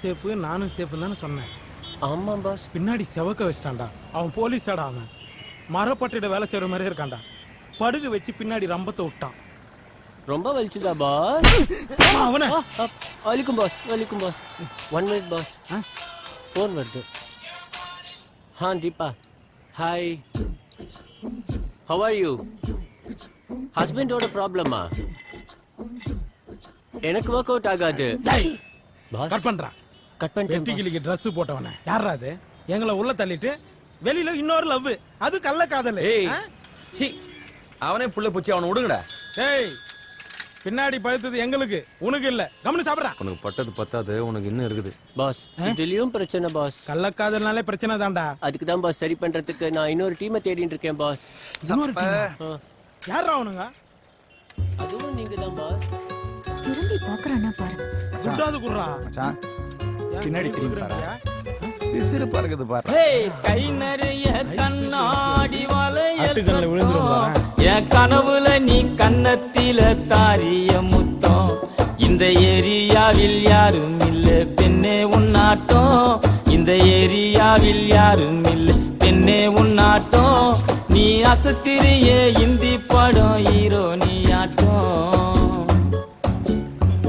Safe நானும் safe தானே சொன்னேன். ஆமா பாஸ். பின்னாடி செவக்க வச்சிட்டான்டா. அவன் போலீஸாடா. அவன் மரப்பட்டிட வேலை செய்யற மாதிரியே இருக்கான்டா. படுகு வச்சு பின்னாடி ரம்பத்தை விட்டான். ரொம்ப வலிச்சுதா பாஸ்? அவன வலிக்கும் பாஸ், வலிக்கும் பாஸ். 1 minute boss. ஃபோன் வருது. Deepa. Hi. How are you? ஹஸ்பண்டோட ப்ராப்ளமா? எனக்கு ஒர்க் அவுட் ஆகாது பாஸ். கட் பண்றா. கட் பண்ணிட்டேன். வெட்டிக்கிளிக்கு Dress போட்டவனே யாரா அது? எங்களை உள்ள தள்ளிட்டு வெளியில இன்னொரு லவ். அது கள்ள காதல். சி அவனே புள்ள பூச்சி அவனை விடுங்கடா. ஏய் பின்னாடி பழுத்தது எங்களுக்கு, உனக்கு இல்ல. கவனி சாப்பிடுறா. உனக்கு பட்டது பத்தாது, உனக்கு இன்னும் இருக்குது பாஸ். இதுலயும் பிரச்சனை பாஸ். கள்ளக்காதல்னாலே பிரச்சனை தான்டா. அதுக்கு தான் பாஸ் சரி பண்றதுக்கு நான் இன்னொரு டீமை தேடிட்டு இருக்கேன் பாஸ். யாரா அவனுங்க? அதுவும் நீங்க தான் பாஸ். திரும்பி பாக்குறானா பாரு. குண்டாது குடுறா மச்சான். பின்னாடி திரும்பி பாரு. விசிறு பறக்குது பாரு. ஏய் கை நிறைய கண்ணாடி வளையல் அட்டுக்கல்ல விழுந்துரும் பாரு. என் கனவுல நீ கன்னத்தில தாரிய முத்தம். இந்த ஏரியாவில் யாரும் இல்ல பெண்ணே உன்னாட்டம். இந்த ஏரியாவில் யாரும் இல்ல பெண்ணே உன்னாட்டம். நீ அசத்திரியே இந்தி படம் ஹீரோ நீ ஆட்டம்.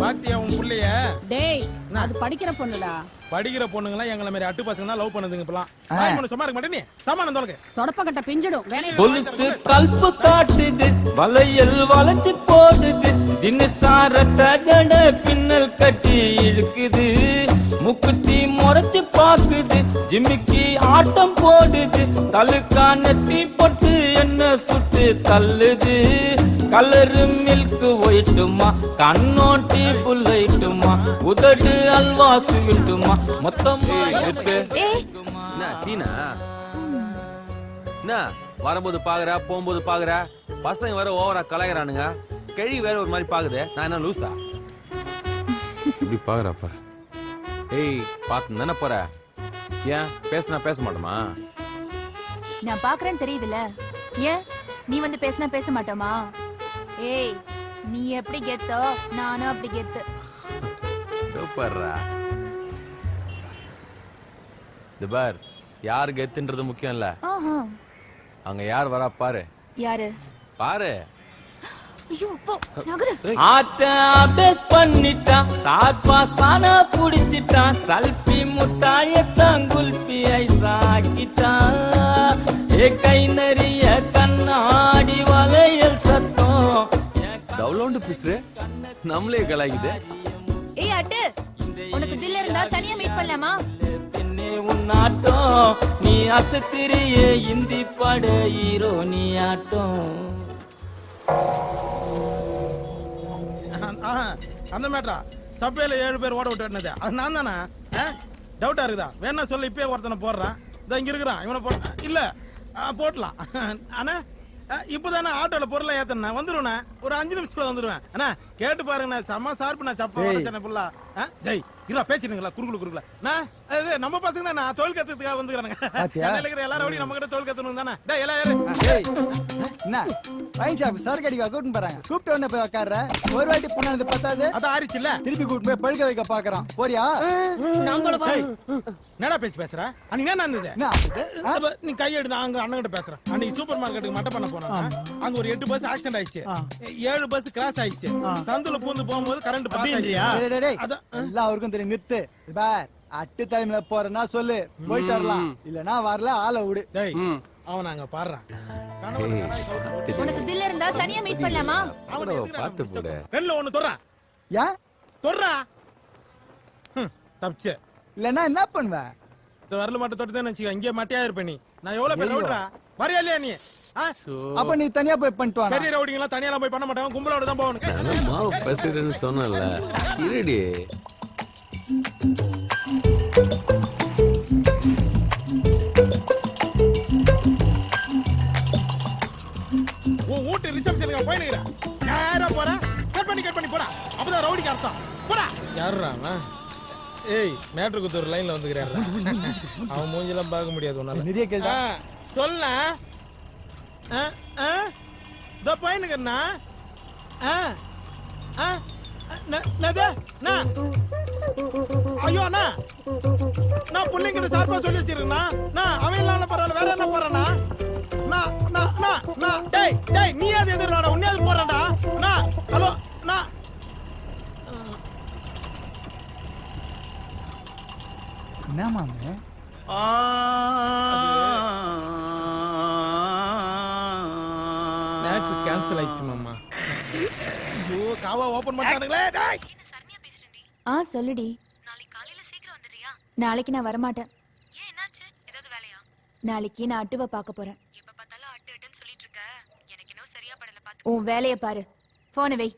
பாத்தியா உன் புள்ளைய? டேய் அது படிக்கிற பொண்ணுடா. படிக்கிற பொண்ணுங்களா எங்களை மாதிரி அட்டு பசங்க தான் லவ் பண்ணுதுங்க. இப்பலாம் தாய் மனு சும்மா இருக்க மாட்டே. நீ சாமானம் தோலக்கு தொடப்பக்கட்ட பிஞ்சிடும். கொலுசு கல்பு காட்டுது, வளையல் வளைச்சு போடுது, தினசாரட்ட ஜட பின்னல் கட்டி இழுக்குது, முக்குத்தி முறைச்சு பாக்குது, ஜிமிக்கி ஆட்டம் போடுது, தலுக்கானத்தி பொட்டு என்ன சுட்டு தள்ளுது. கலரு மில்க் ஒயிட்டுமா, கண்ணோட்டி புல்லைட்டுமா, உதடு அல்வா சுவிட்டுமா, மொத்தமா சீனா என்ன வரும்போது பாக்குற போகும்போது பாக்குற. பசங்க வேற ஓவரா கலாய்கிறானுங்க. கேள்வி வேற ஒரு மாதிரி பாக்குது. நான் என்ன லூசா? இப்படி பாக்குறாப்பா. ஏய் பாத்து தானே போற. ஏன் பேசினா பேச மாட்டோமா? நான் பாக்குறேன்னு தெரியுதுல. ஏன் நீ வந்து பேசினா பேச மாட்டோமா? ஏய் நீ எப்படி கெத்தோ நானும் அப்படி கெத்து. பாருடா இந்த பார், யாரு கெத்துன்றது முக்கியம் இல்ல. அங்க யார் வரா பாரு. யாரு பாரு. ஐயோ போ நகரு. ஆட்ட அபேஸ் பண்ணிட்டான், சாப்பா சானா புடிச்சிட்டான், சல்பி முட்டாயத்தான் குல்பி ஐசாக்கிட்டான். ஏ கை நிறைய கண்ணாடி வளையல் சத்தம். டவுன்லோடு பேசுற நம்மளே கலாய்க்குது. ஏய் அட்டு உனக்கு தில் இருந்தா தனியா மீட் பண்ணலாமா? பெண்ணே உன்னாட்டம். நீ அசத்திரியே இந்தி பட ஹீரோ நீ ஆட்டம். அந்த மேட்டரா சபையில 7 பேர் ஓட விட்டு அது நான் தானே? டவுட்டா இருக்குதா? வேணா சொல்லு. இப்பயே ஒருத்தனை போடுறான். இதான் இங்க இருக்கிறான். இவனை போட இல்ல போட்டலாம். ஆனா இப்பதானே ஆட்டோல பொருளை ஏத்தன வந்துருவேன். ஒரு 5 நிமிஷத்துல வந்துருவேன். அண்ணா கேட்டு பாருங்க. செம்ம சார்பு. நான் சப்பா உடச்சேனே புல்லா. டேய் இரா பேசிடுங்களா குறுகுளு நம்ம பசங்க தான். நான் தொழில் கத்துறதுக்காக வந்துக்கிறானுங்க. சென்னையில இருக்கிற எல்லாரும் நம்ம கிட்ட தொழில் கத்தணும் தானே. டேய் எல்லாம் என்ன வைன் ஷாப் சரக்கு அடிக்க கூட்டிட்டு போறாங்க. கூப்பிட்டு உடனே போய் உட்கார்ற. ஒரு வாட்டி போனது பத்தாது. அதான் ஆரிச்சு இல்ல. திருப்பி கூட்டிட்டு போய் படுக்க வைக்க பாக்குறான். போறியா? என்னடா பேச்சு பேசுற? அன்னைக்கு என்ன இருந்தது? நீ கையெடு. நான் அங்க அண்ணன் கிட்ட பேசுறேன். அன்னைக்கு சூப்பர் மார்க்கெட்டுக்கு மட்ட பண்ண போனோம். அங்க ஒரு 8 பஸ் ஆக்சிடென்ட் ஆயிடுச்சு. 7 பஸ் கிராஸ் ஆயிடுச்சு. சந்துல பூந்து போகும்போது கரண்ட் பாஸ் ஆயிடுச்சு. எல்லாருக்கும் தெரியும். நிறுத்து. பார் அட்டு டைம்ல போறேன்னா சொல்லு, போயிட்டு வரலாம். இல்லனா வரல ஆளை விடு. டேய் அவன் அங்க பாடுறான். உனக்கு தில் இருந்தா தனியா மீட் பண்ணலாமா? பாத்து போடு. ரெண்டுல ஒண்ணு தொறா. ஏன் தொறா? தப்பிச்சே. இல்லனா என்ன பண்ணுவ? இந்த வரல மட்டும் தொட்டுதான் நினைச்சுக்க. இங்கே மட்டையா இருப்ப நீ. நான் எவ்வளவு பேர் ரவுடரா? வரியா இல்லையா நீ? அப்ப நீ தனியா போய் பண்ணிட்டு வா. பெரிய ரவுடிங்களா தனியா போய் பண்ண மாட்டாங்க. கும்பலோட தான் போகணும். மாவு பேசுறேன்னு சொன்னல. இருடி. உன் வீட்டு ரிசப்ஷனுக்கு போய் நிக்கிறேன். நேரா போறேன். கட் பண்ணி போடா. அப்பதான் ரவுடிக்கு அர்த்தம். போடா. யாருடா அவன்? ஏய் மேட்ருக்கு ஒரு லைன்ல வந்துக்கிறாரு. அவன் மூஞ்சிலாம் பார்க்க முடியாது உன்னால. நிறைய கேள்வி சொல்ல. இதோ போயினுக்கிறண்ணா. ஐயோ அண்ணா, நான் பிள்ளைங்கிட்ட சார்பா சொல்லி வச்சிருக்கேண்ணா. நான் அவன் இல்லாத பரவாயில்ல, வேற என்ன போறேண்ணா? டேய் டேய், நீ அது எதிர்டா, உன்னையாவது போறேன்டா. ஹலோ நான் என்ன மாமே? மேட்ச் கேன்சல் ஆயிடுச்சு மாமா. ஐயோ காவா ஓபன் பண்ணிட்டானுங்களே. டேய் ஆ சொல்லுடி. நாளைக்கு நான் வரமாட்டேன். நாளைக்கு நான் அட்டுவை பார்க்க போறேன். உன் வேலையை பாரு. போனை வை.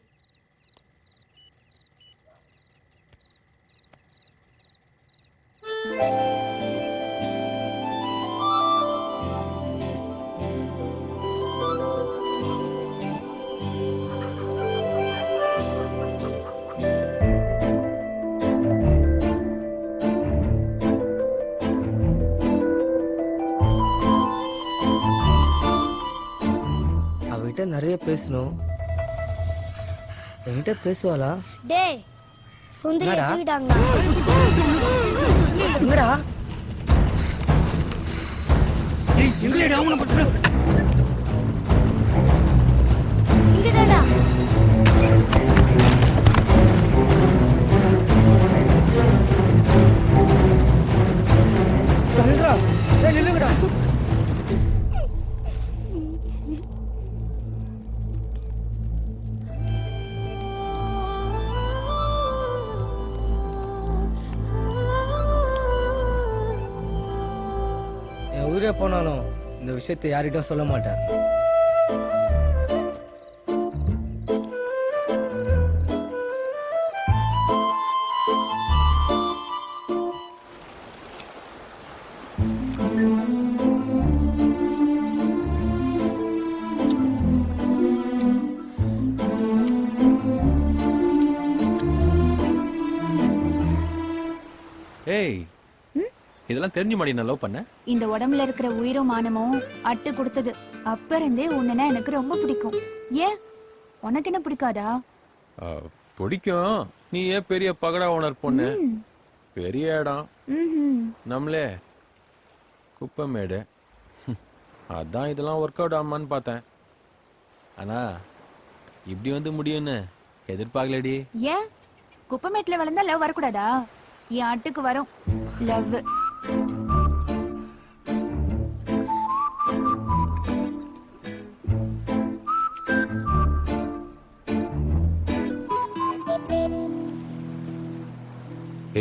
அவகிட்ட நிறைய பேசணும். என்கிட்ட பேசுவாளா? டேய் சுந்தரி என்னடா? எடுத்துக்கிட்டாங்க. எங்கடா? இங்கடா. நில்லுடா. ஏய் நில்லுங்கடா. என் உயிரே போனாலும் இந்த விஷயத்தை யார்கிட்டயும் சொல்ல மாட்டேன். ஏய், இதெல்லாம் தெரிஞ்சு மாடி நான் லவ் பண்ண. இந்த உடம்புல இருக்கிற உயிரும் மானமும் அட்டு கொடுத்தது. அப்ப இருந்தே உன்னை எனக்கு ரொம்ப பிடிக்கும். ஏன் உனக்கு என்ன பிடிக்காதா? பிடிக்கும். நீ ஏன் பெரிய பகடா ஓனர் பொண்ணு, ம். பெரிய இடம், ம்ஹும். நம்மளே குப்பமேடு. அதான் இதெல்லாம் ஒர்க் அவுட் ஆமான்னு பார்த்தேன். ஆனா இப்படி வந்து முடியும்னு எதிர்பார்க்கலடி. ஏன் குப்பமேட்ல வளர்ந்தா லவ் வரக்கூடாதா? என் அட்டுக்கு வரும் லவ்.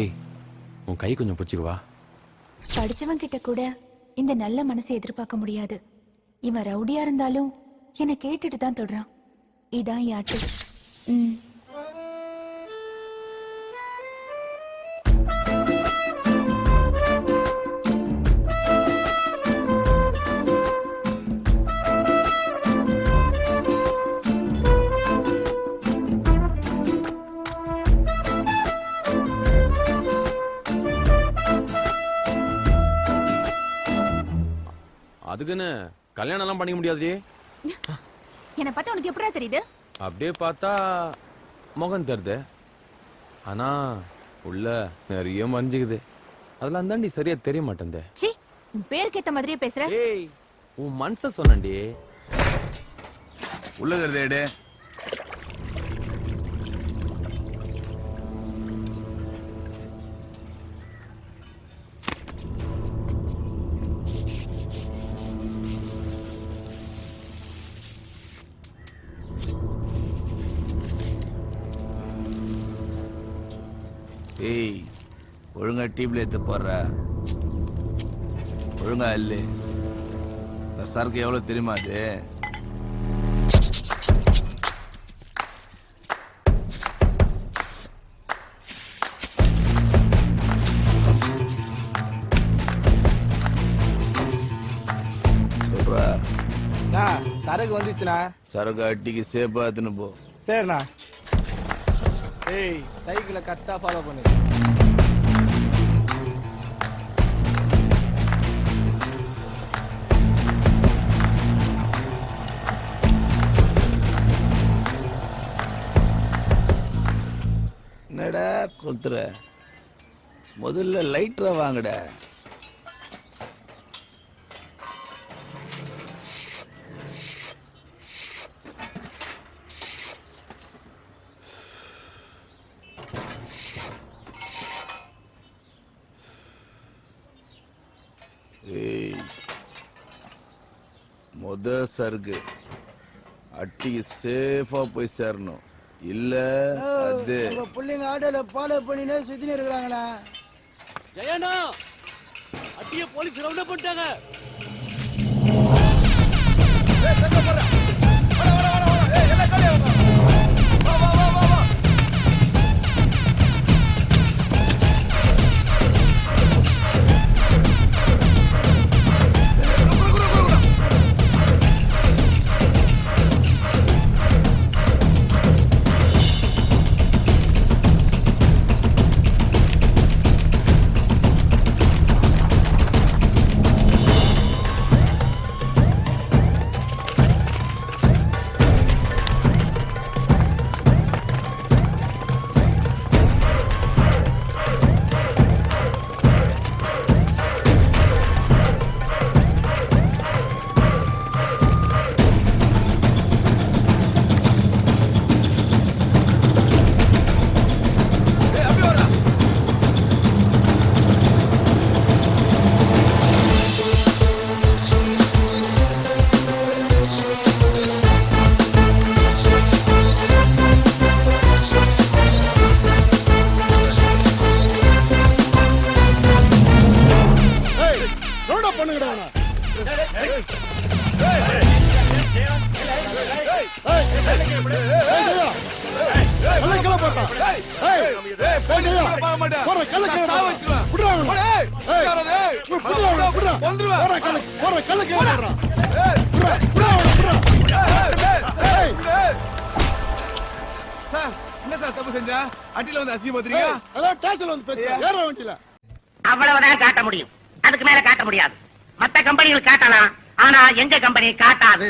ஏய், உன் கை கொஞ்சம் பிடிச்சிக்குவா. படிச்சவன் கிட்ட கூட இந்த நல்ல மனசை எதிர்பார்க்க முடியாது. இவன் ரவுடியா இருந்தாலும் என்னை கேட்டுட்டு தான் தொடுறான். இதான் என் அட்டு. ம். அதுக்குன்னு கல்யாணம் எல்லாம் பண்ணிக்க முடியாது. என்னை பார்த்தா உனக்கு எப்படா தெரியுது? அப்படியே பார்த்தா முகம் தருது, ஆனா உள்ள நிறைய மறைஞ்சுக்குது. அதெல்லாம் தாண்டி சரியா தெரிய மாட்டேன். சீ, உன் பேருக்கு ஏத்த மாதிரியே பேசுற. ஏய், உன் மனச சொன்னண்டி. உள்ளது ஏய், ஒழுங்கா டீப்ல எடுத்து போடுற. ஒழுங்கா இல்ல. இந்த சரக்கு எவ்வளவு தெரியுமா அது? சொல்றா. சரக்கு வந்துச்சுண்ணா. சரக்கு அட்டிக்கு சேப்பா எடுத்துன்னு போ. சரிண்ணா. ஏய், சைக்கிளை கரெக்டா ஃபாலோ பண்ணு. என்னடா கொத்துற? முதல்ல லைட்டரா வாங்கடா. ஏய், சர்க்கு அட்டி சேஃபா போய் சேரணும். இல்ல அது பிள்ளைங்க ஆட்டோல ஃபாலோ பண்ணினே சுத்தினே இருக்கிறாங்கண்ணா. ஜெயண்ணா அட்டிய போலீஸ் ரவுண்ட் பண்ணிட்டாங்க. என்ன சார் தப்பு செஞ்சா? அட்டில வந்து அசிங்கப்படுறீங்க. அவ்வளவுதான் காட்ட முடியும், அதுக்கு மேல காட்ட முடியாது. மத்த கம்பெனிகள் காட்டலாம், ஆனா எங்க கம்பெனி காட்டாது.